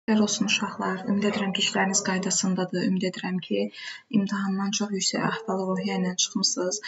Xeyirlər olsun uşaqlar. Ümid edirəm ki, işləriniz qaydasındadır. Ümid edirəm ki, imtahandan çox yüksək əhval-ruhiyyə ilə çıxmısınız.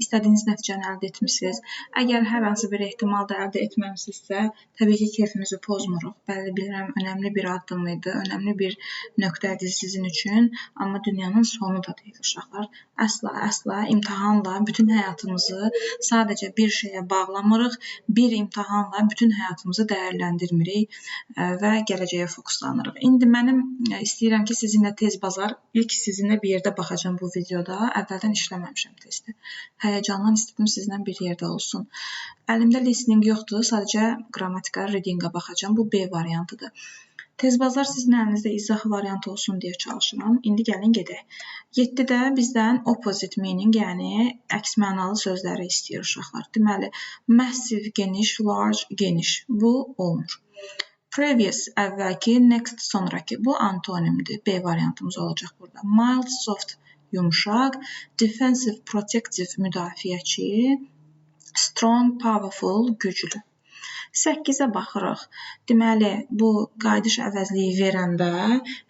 İstədiyiniz nəticəni əldə etmisiniz. Əgər hər hansı bir ehtimal da əldə etməmisinizsə, təbii ki, keyfimizi pozmuruq. Bəli, bilirəm, önəmli bir addım idi, önəmli bir nöqtədir sizin üçün. Amma dünyanın sonu da deyil uşaqlar. Əsla imtahanla bütün həyatımızı sadəcə bir şeyə bağlamırıq. Bir imtahanla bütün həyatımızı dəyərləndirmirik və gələcəyə fokuslanırıq. İndi mənim istəyirəm ki, sizinlə tez bazar, ilk sizinlə bir yerdə baxacağım bu videoda. Əvvəldən işləməmişəm testi. Həyəcandan istədim sizinlə bir yerdə olsun. Əlimdə listening yoxdur, sadəcə qrammatikal readinga baxacağım. Bu B variantıdır. Tez bazar sizin əlinizdə izah variantı olsun deyə çalışıram. İndi gəlin gedək. 7-də bizdən opposite meaning, yəni əks mənalı sözləri istəyir uşaqlar. Deməli, massive, geniş, large, geniş. Bu olmur. Previous, əvvəlki, next, sonraki. Bu antonimdir. B variantımız olacaq burada. Mild, soft, yumuşaq. Defensive, protective, müdafiəçi. Strong, powerful, güclü. 8-ə baxırıq. Deməli, bu qayıdış əvəzliyi verəndə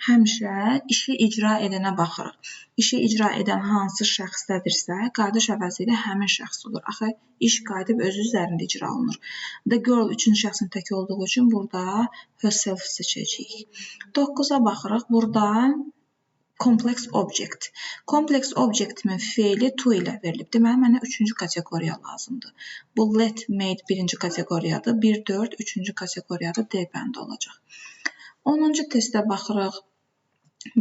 həmişə işi icra edənə baxırıq. İşi icra edən hansı şəxsdədirsə, qayıdış əvəzliyi də həmin şəxs olur. Axı, iş qayıdıb özü üzərində icra olunur. The girl üçüncü şəxsin təki olduğu üçün burada herself seçəcəyik. 9-a baxırıq. Burada complex object. Complex objectimin feili to ilə verilib. Deməli, mənə üçüncü kateqoriya lazımdır. Bu let made birinci kateqoriyadır. 1-4 üçüncü kateqoriyadır. D bəndi olacaq. 10-cu testə baxırıq.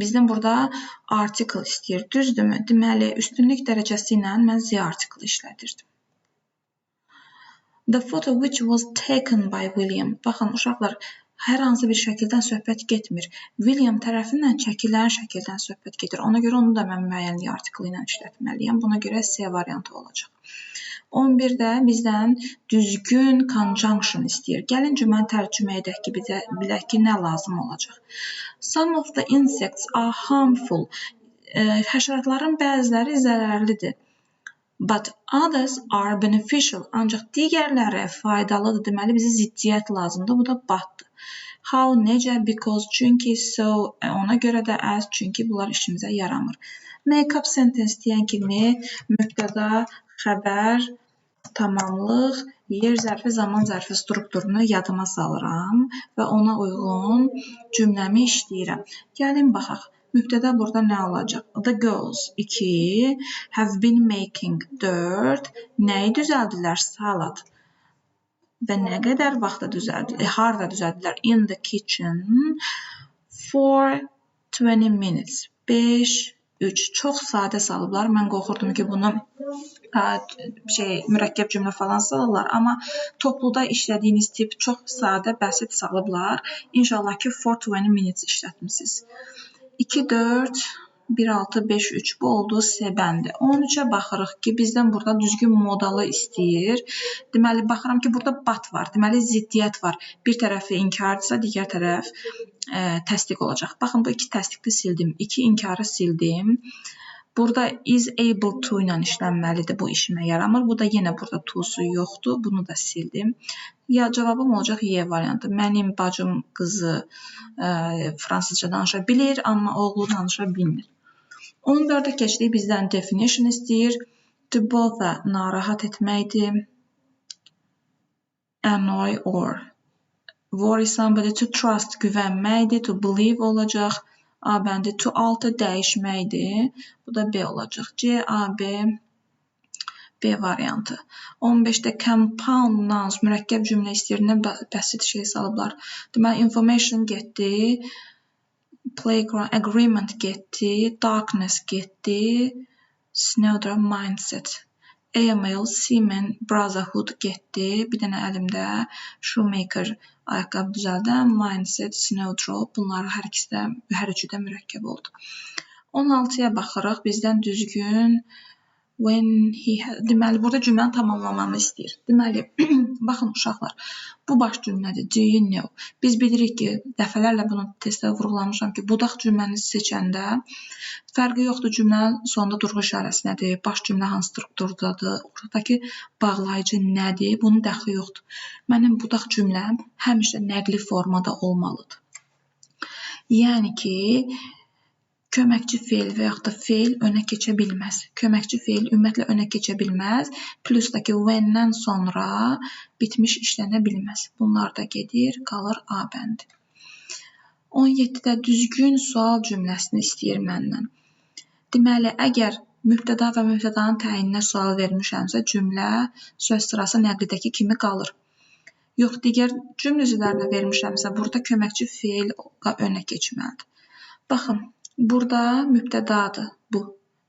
Bizdən burada article istəyir. Düzdürmü? Deməli, üstünlük dərəcəsi ilə mən Z article işlədirdim. The photo which was taken by William. Baxın, uşaqlar, hər hansı bir şəkildən söhbət getmir. William tərəfindən çəkilən şəkildən söhbət gedir. Ona görə onu da mən müəyyənlik artiklı ilə işlətməliyəm. Buna görə C variantı olacaq. 11-də bizdən düzgün conjunction istəyir. Gəlin cümləni tərcümə edək ki, bilək ki, nə lazım olacaq. Some of the insects are harmful. Həşəratların bəziləri zərərlidir. But others are beneficial. Ancaq digərləri faydalıdır. Deməli, bizə ziddiyyət lazımdır. Bu da batdır. How, necə, because, çünki, so, ona görə də as, çünki bunlar işimizə yaramır. Make-up sentence deyən kimi mübtəda, xəbər, tamamlıq, yer zərfi, zaman zərfi strukturunu yadıma salıram və ona uyğun cümləmi işləyirəm. Gəlin baxaq. Mübtəda burada nə olacaq? The girls 2, have been making 4, nəyi düzəldilər? Salad. Və nə qədər vaxtda düzəldilər? Harada düzəldilər? In the kitchen for 20 minutes. 5, 3. Çox sadə salıblar. Mən qorxurdum ki, bunu mürəkkəb cümlə falan salırlar. Amma topluda işlədiyiniz tip çox sadə, bəsit salıblar. İnşallah ki, for 20 minutes işlətmişsiniz. 2, 4, 1, 6, 5, 3 bu oldu C bəndi. 13-ə baxırıq ki, bizdən burada düzgün modalı istəyir. Deməli, baxıram ki, burada but var. Deməli, ziddiyyət var. Bir tərəfi inkardırsa, digər tərəf təsdiq olacaq. Baxın, bu iki təsdiqli sildim. 2 inkarı sildim. Burada is able to ilə işlənməlidir. Bu işimə yaramır. Bu da yenə burada to'su yoxdur. Bunu da sildim. Ya cavabım olacaq Y variantı. Mənim bacım qızı fransızca danışa bilir, amma oğlu danışa bilmir. 14-ə keçdik. Bizdən definition istəyir. To bother, narahat etməkdir. Annoy or worry somebody. To trust, güvənməkdir. To believe olacaq. A bəndi to alter, dəyişməkdir. Bu da B olacaq. C, A, B, B variantı. 15-də compound nouns, mürəkkəb cümlə istəyir. Nə bəsit şey salıblar. Deməli, information getdi. Playground, agreement getdi. Darkness getdi. Snowdrop, mindset. AML, Seaman, Brotherhood getdi. Bir dənə əlimdə Shoemaker ayaqqabı düzəldən, mindset, snowdrop. Bunlar hər üçü də mürəkkəb oldu. 16-ya baxırıq. Bizdən düzgün when he had. Deməli, burada cümləni tamamlamamı istəyir. Deməli, baxın uşaqlar, bu baş cümlədir. Do you know? Biz bilirik ki, dəfələrlə bunu testdə vurğulamışam ki, budaq cümləni seçəndə fərqi yoxdur cümlənin sonunda durğu işarəsi nədir, baş cümlə hansı strukturdadır, oradakı bağlayıcı nədir, bunun dəxli yoxdur. Mənim budaq cümləm həmişə nəqli formada olmalıdır. Yəni ki, köməkçi feil və yaxud da feil önə keçə bilməz. Köməkçi feil ümumiyyətlə önə keçə bilməz. Plus da ki, when-dən sonra bitmiş işlənə bilməz. Bunlar da gedir, qalır A bəndi. 17-də düzgün sual cümləsini istəyir məndən. Deməli, əgər mübtəda və mübtədanın təyininə sual vermişəmsə, cümlə söz sırası nəqldəki kimi qalır. Yox, digər cümlə üzvlərinə vermişəmsə, burada köməkçi feil önə keçməlidir. Baxın, burada mübtədadır bu.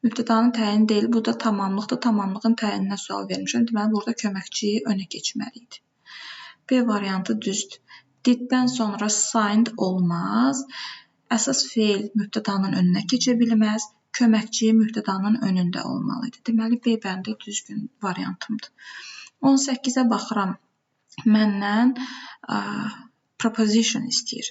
Mübtədanın təyini deyil, bu da tamamlıqdır. Tamamlığın təyininə sual vermişəm. Deməli, burada köməkçi önə keçməli idi. B variantı düzdür. Diddən sonra signed olmaz. Əsas feil mübtədanın önünə keçə bilməz. Köməkçi mübtədanın önündə olmalıdır. Deməli, B bəndi düzgün variantımdır. 18-ə baxıram. Məndən proposition istəyir.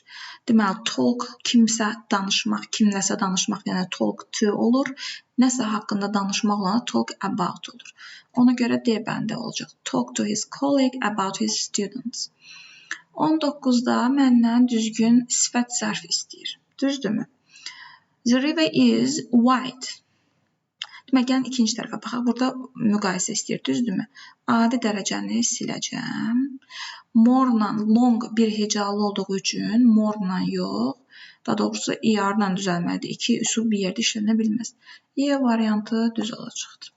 Deməli, talk kimsə danışmaq, kimləsə danışmaq, yəni talk to olur. Nəsə haqqında danışmaq olana talk about olur. Ona görə D bəndi olacaq. Talk to his colleague about his students. 19-da məndən düzgün sifət zərfi istəyir. Düzdürmü? The river is wide. Demək, gəlin ikinci tərəfə baxaq. Burada müqayisə istəyir. Düzdürmü? Adi dərəcəni siləcəm. More-la long bir hecalı olduğu üçün more-la yox, daha doğrusu ER-la düzəlməlidir. İki üsul bir yerdə işlənə bilməz. E variantı düz olacaqdır.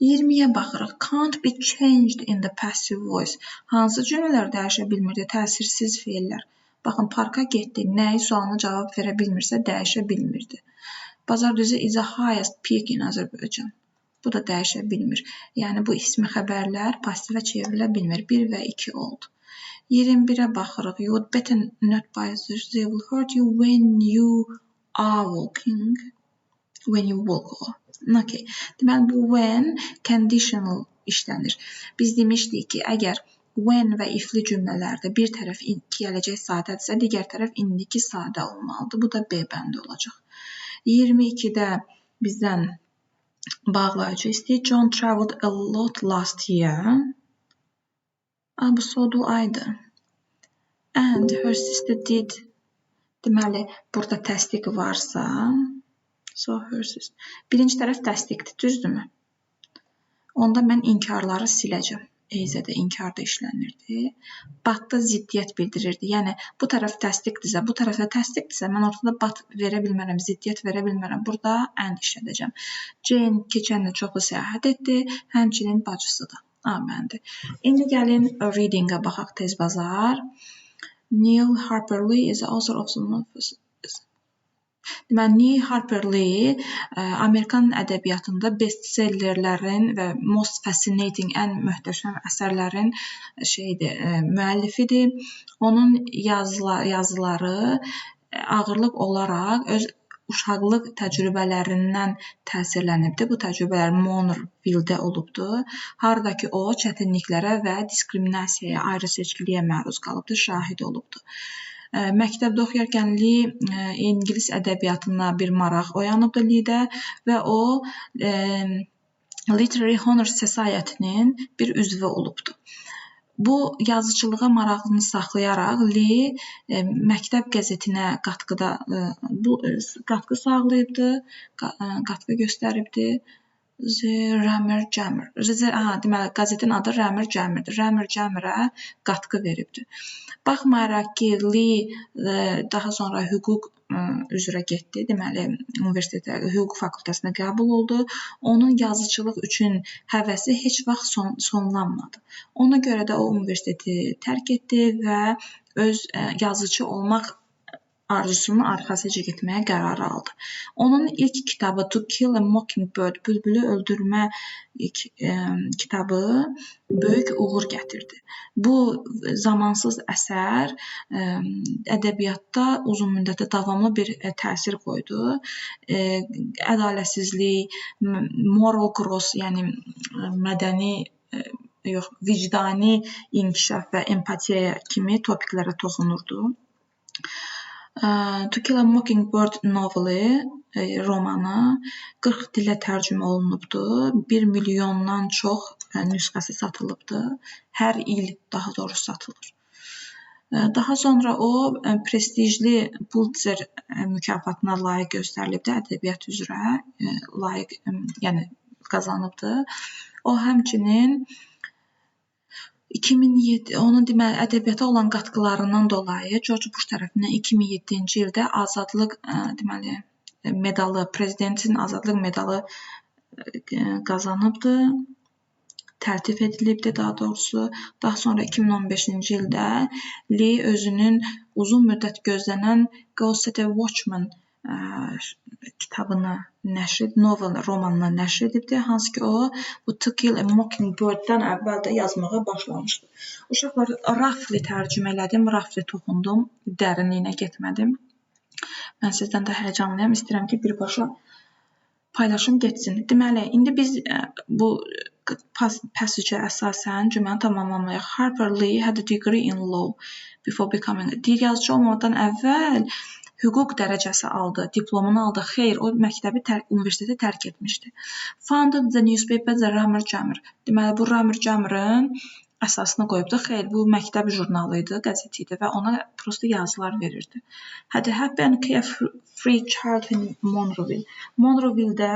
20-yə baxırıq. Can't be changed in the passive voice. Hansı cümlələr dəyişə bilmirdi? Təsirsiz feillər. Baxın, parka getdi. Nəyi sualına cavab verə bilmirsə, dəyişə bilmirdi. Bazar düzü is the highest peak in Azərbaycan. Bu da dəyişə bilmir. Yəni, bu ismi xəbərlər passivə çevrilə bilmir. 1 və 2 oldu. 21-ə baxırıq. You would better not buy this. They will hurt you when you are walking. When you walk. Okay. Deməli, bu when conditional işlənir. Biz demişdik ki, əgər when və ifli cümlələrdə bir tərəf gələcək sadədirsə, digər tərəf indiki sadə olmalıdır. Bu da B bəndi olacaq. 22-də bizdən bağlayıcı istəyir. John traveled a lot last year. Bu sodu aydı. And her sister did. Deməli, burada təsdiq varsa, so her sister. Birinci tərəf təsdiqdir, düzdürmü? Onda mən inkarları siləcəm. Eyzədə inkarda işlənirdi. Batda ziddiyyət bildirirdi. Yəni, bu tərəf təsdiqdirsə, bu tərəfdə təsdiqdirsə, mən ortada bat verə bilmərəm, ziddiyyət verə bilmərəm. Burada and işlədəcəm. Jane keçən il çoxlu səyahət etdi, həmçinin bacısıdır. A məndi. İndi gəlin reading-ə baxaq tez bazar. Neil Harper Lee is the author of some of Deməli, Neil Harper Lee Amerikan ədəbiyyatında bestsellerlərin və most fascinating, ən möhtəşəm əsərlərin müəllifidir. Onun yazıları ağırlıq olaraq öz uşaqlıq təcrübələrindən təsirlənibdir. Bu təcrübələr Monorville-də olubdur. Haradakı o çətinliklərə və diskriminasiyaya, ayrı seçkiliyə məruz qalıbdır, şahid olubdur. Məktəbdə oxuyarkən Lee İngilis ədəbiyyatına bir maraq oyanıbdı Lee-də və o Literary Honor Society-nin bir üzvü olubdu. Bu yazıçılığa marağını saxlayaraq Lee məktəb qəzetinə qatqı sağlayıbdı, qatqı göstəribdi. Rammer Jammer. Deməli, qəzetin adı Rammer Jammer'dir. Rammer Jammer'a qatqı veribdir. Baxmayaraq ki, Lee daha sonra hüquq üzrə getdi. Deməli, universitetə, hüquq fakültəsinə qəbul oldu. Onun yazıçılıq üçün həvəsi heç vaxt sonlanmadı. Ona görə də o universiteti tərk etdi və öz yazıcı olmaq arzusunu arxasıca getməyə qərar aldı. Onun ilk kitabı To Kill a Mockingbird, Bülbülü öldürmə kitabı böyük uğur gətirdi. Bu zamansız əsər ədəbiyyatda uzun müddətli davamlı bir təsir qoydu. Ədalətsizlik, moral growth, yəni vicdani inkişaf və empatiya kimi topiklərə toxunurdu. To Kill a Mockingbird noveli, romanı 40 dilə tərcümə olunubdur. 1 milyondan çox nüsxəsi satılıbdır. Hər il daha doğrusu satılır. Daha sonra o prestijli Pulitzer mükafatına layiq göstərilibdi, ədəbiyyat üzrə layiq, yəni qazanıbdı. O həmçinin 2007 onun deməli ədəbiyyata olan qatqılarından dolayı George Bush tərəfindən 2007-ci ildə azadlıq deməli medalı, prezidentin azadlıq medalı qazanıbdı. Təltif edilibdi daha doğrusu. Daha sonra 2015-ci ildə Lee özünün uzun müddət gözlənən Go Set a Watchman kitabını romanını nəşr edibdi. Hansı ki o bu To Kill a Mockingbird-dən əvvəl də yazmağa başlamışdı. Uşaqlar roughly tərcümə elədim, roughly toxundum, dərinliyinə getmədim. Mən sizdən də həyəcanlıyam, istəyirəm ki birbaşa paylaşım getsin. Deməli, indi biz bu passage-ə əsasən cümləni tamamlamalıyıq. Harper Lee had a degree in law before becoming a yazıcı olmadan əvvəl hüquq dərəcəsi aldı, diplomunu aldı. Xeyr, o məktəbi universiteti tərk etmişdi. Founded the newspaper The Rummer Jammer. Deməli, bu Rummer Jammer-ın əsasını qoyubdu. Xeyr, bu məktəb jurnalı idi, qəzet idi və ona prosta yazılar verirdi. Had a happy and carefree childhood in Monroeville. Monroeville-də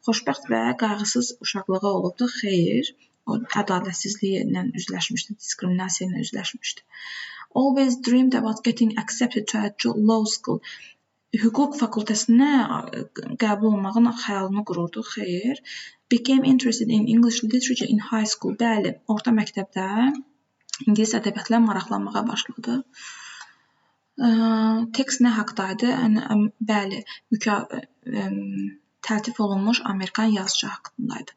xoşbəxt və qayğısız uşaqlığı olubdu. Xeyr, o ədalətsizliyi ilə üzləşmişdi, diskriminasiya ilə üzləşmişdi. Always dreamed about getting accepted to a law school. Hüquq fakültəsinə qəbul olmağın xəyalını qururdu. Xeyr. Became interested in English literature in high school. Bəli, orta məktəbdə ingilis ədəbiyyatla maraqlanmağa başladı. Tekst nə haqdaydı? Bəli, təltif olunmuş Amerikan yazıcı haqqındaydı.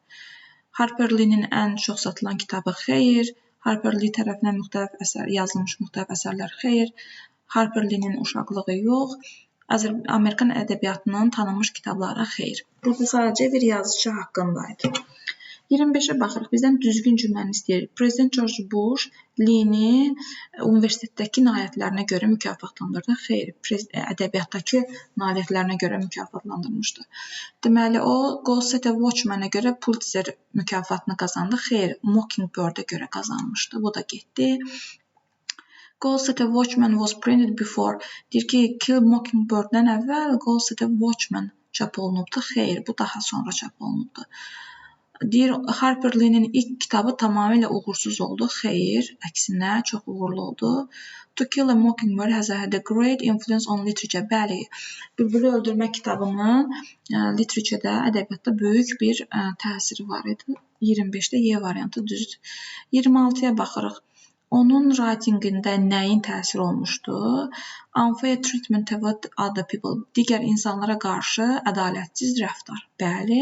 Harper Lee-nin ən çox satılan kitabı xeyr. Harper Lee tərəfindən yazılmış müxtəlif əsərlər xeyr. Harper Lee-nin uşaqlığı yox. Amerikan ədəbiyyatının tanınmış kitabları xeyr. Burada sadəcə bir yazıcı haqqındaydı. 25-ə baxırıq. Bizdən düzgün cümləni istəyir. Prezident George Bush Lee-ni universitetdəki nailiyyətlərinə görə mükafatlandırdı. Xeyr, ədəbiyyatdakı nailiyyətlərinə görə mükafatlandırmışdı. Deməli, o Go Set a Watchman-ə görə Pulitzer mükafatını qazandı. Xeyr, Mockingbird-ə görə qazanmışdı. Bu da getdi. Go Set a Watchman was printed before. Deyir ki, Kill Mockingbird-dən əvvəl Go Set a Watchman çap olunubdu. Xeyr, bu daha sonra çap olunubdu. Deyir, Harper Lee-nin ilk kitabı tamamilə uğursuz oldu. Xeyr, əksinə çox uğurlu oldu. To Kill a Mockingbird has had a great influence on literature. Bəli, Bülbülü öldürmək kitabının literaturədə, ədəbiyyatda böyük bir təsiri var idi. 25-də Y variantı düzdür. 26-ya baxırıq. Onun writing-ində nəyin təsiri olmuşdu? Unfair treatment toward other people. Digər insanlara qarşı ədalətsiz rəftar. Bəli.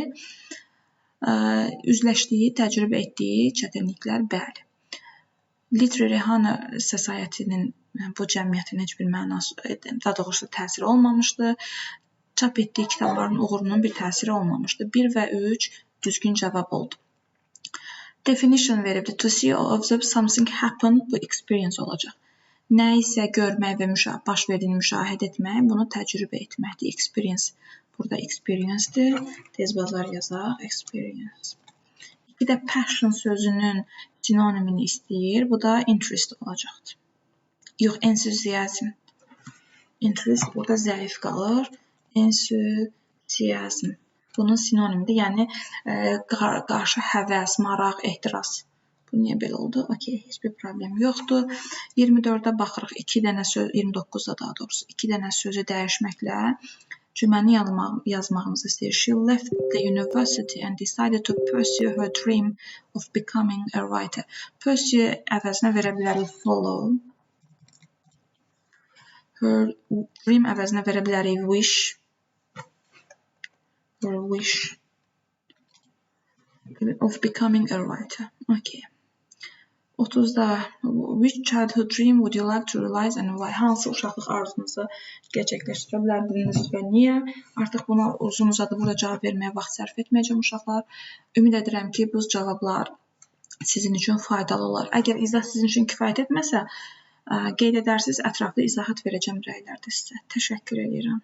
Üzləşdiyi, təcrübə etdiyi çətinliklər. Bəli. Literary Honor Society-nin bu cəmiyyətin heç bir mənası, daha doğrusu təsiri olmamışdı. Çap etdiyi kitabların uğurunun bir təsiri olmamışdı. 1 və 3 düzgün cavab oldu. Definition veribdi. To see or observe something happen, bu experience olacaq. Nə isə görmək və baş verdiyini müşahidə etmək, bunu təcrübə etməkdir. Experience. Burada experience-dir. Tez bazar yazaq. Experience. Bir də passion sözünün sinonimini istəyir. Bu da interest olacaqdır. Yox, enthusiasm. Interest burada zəif qalır. Enthusiasm. Bunun sinonimidir. Yəni, qarşı həvəs, maraq, ehtiras. Bu niyə belə oldu? Okey, heç bir problem yoxdur. 24-də baxırıq. 29-da daha doğrusu. 2 dənə sözü dəyişməklə cümləni yazmağımızı istəyir. She left the university and decided to pursue her dream of becoming a writer. Pursue əvəzinə verə bilərik follow. Her dream əvəzinə verə bilərik wish. Her wish of becoming a writer. Okay. 30-da which childhood dream would you like to realize and why? Hansı uşaqlıq arzunuzu gerçəkləşdirə bilərdiniz və niyə? Artıq buna uzun-uzadı burada cavab verməyə vaxt sərf etməyəcəm uşaqlar. Ümid edirəm ki, bu cavablar sizin üçün faydalı olar. Əgər izah sizin üçün kifayət etməsə, qeyd edərsiniz, ətraflı izahat verəcəm rəylərdə sizə. Təşəkkür edirəm.